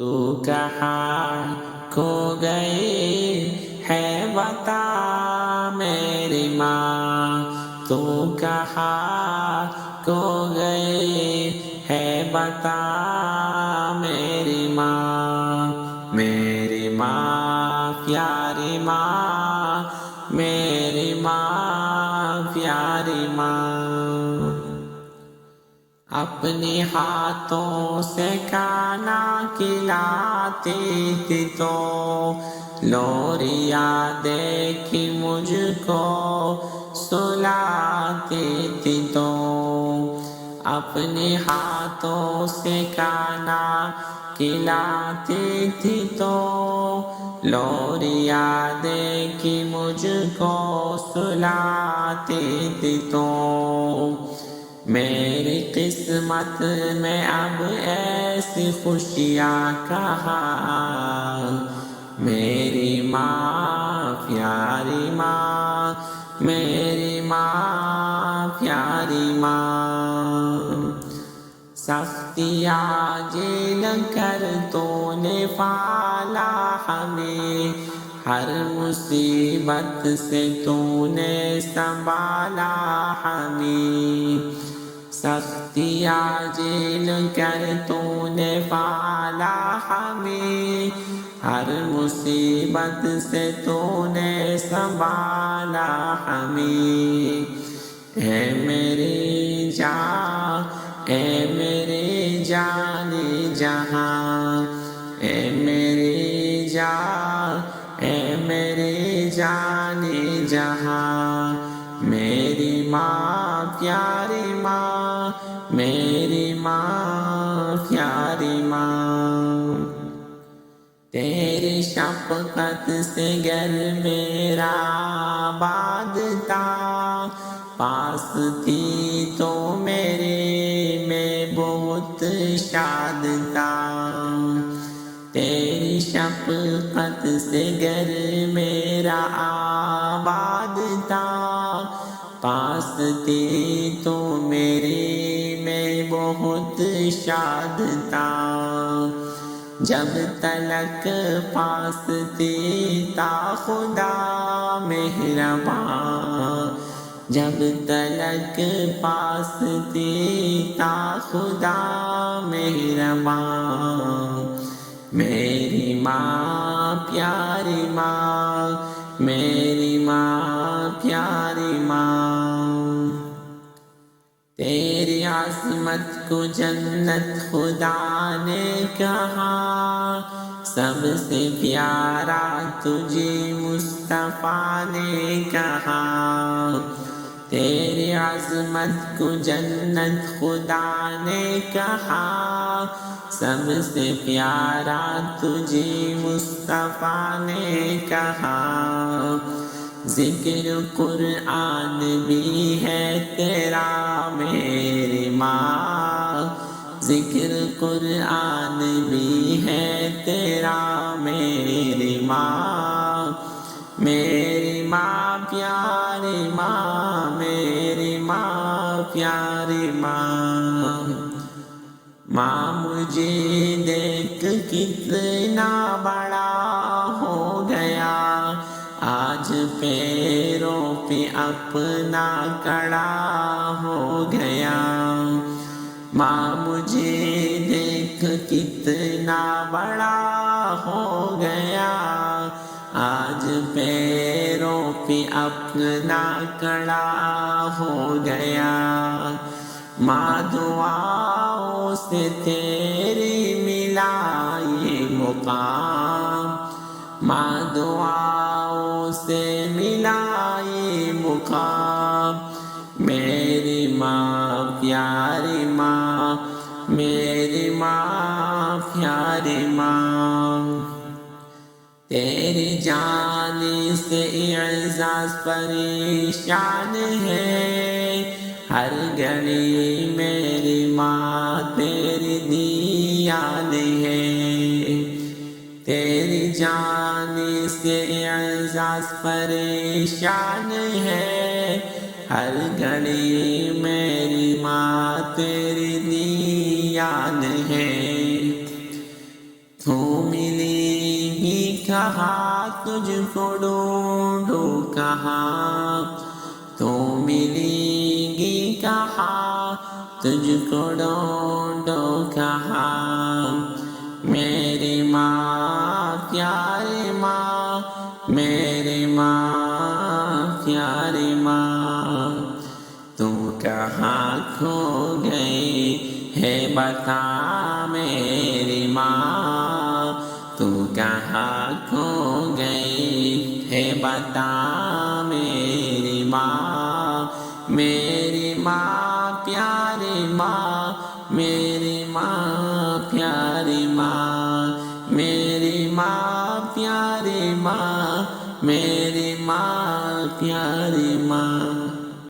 تو کہاں کھو گئی ہے بتا میری ماں، تو کہاں کھو گئی ہے بتا میری ماں، میری ماں پیاری ماں، میری ماں پیاری ماں۔ اپنے ہاتھوں سے کھانا کھلاتی تھی تو لوریاں دیکھی مجھ کو سلاتی تھی تو، اپنے ہاتھوں سے کھانا کھلاتی تھی تو لوریاں دیکھی مجھ کو سلاتی تھی تو، میری قسمت میں اب ایسی خوشیاں کہاں، میری ماں پیاری ماں، میری ماں پیاری ماں۔ سختیاں جھیل کر تو نے پالا ہمیں، ہر مصیبت سے تو نے سنبھالا ہمیں، سختیاں جھیل کر تو نے پالا ہمیں، ہر مصیبت سے تو نے سنبھالا ہمیں۔ اے میری جان، اے میری جان جہاں، اے میری جان، اے میری جان جہاں، میری ماں پیاری ماں، میری ماں پیاری ماں۔ تیری شفقت سے گھر میرا آباد تھا، پاس تھی تو میرے میں بہت شاد تھا، تیری شفقت سے گھر میرا آباد تھا، پاس تھی تو میرے میں بہت شاد تھا، جب تلک پاس تھی تا خدا مہرباں، جب تلک پاس تھی تا خدا مہرباں، میری ماں پیاری ماں، میری ماں پیاری ماں۔ تیری عظمت کو جنت خدا نے کہا، سب سے پیارا تجھے مصطفیٰ نے کہا، تیری عظمت کو جنت خدا نے کہا، سب سے پیارا تجھے مصطفیٰ نے کہا، ذکر قرآن بھی ہے تیرا میری ماں، ذکر قرآن بھی ہے تیرا میری ماں، میری ماں پیاری ماں، میری ماں پیاری ماں۔ ماں مجھے دیکھ کتنا بڑا ہو گیا، آج پیروں پہ اپنا کھڑا ہو گیا، ماں مجھے دیکھ کتنا بڑا ہو گیا، آج پیروں پہ اپنا کھڑا ہو گیا، ماں دعاؤں سے تیری ملا یہ مقام، ماں دعاؤں سے ملا یہ مقام، میری ماں پیاری ماں، میری ماں پیاری ماں۔ تیری جانی سے اعزاز پریشان ہے، ہر گھڑی میری ماں تیری دیان ہے، تیری جانی سے اعزاز پریشان ہے، ہر گھڑی میری ماں تیری دیان ہے، تو ملے گی کہاں تجھ کو ڈھونڈو کہاں، تو ملے گی کہاں تجھ کو ڈھونڈو کہاں، میری ماں پیاری ماں، میری ماں پیاری ماں، تو کہاں کھو گئی ہے بتا میری ماں، تو کہاں کھو گئی ہے بتا میری ماں، میری ماں پیاری ماں، میری ماں پیاری ماں، میری ماں پیاری ماں، میری ماں پیاری ماں۔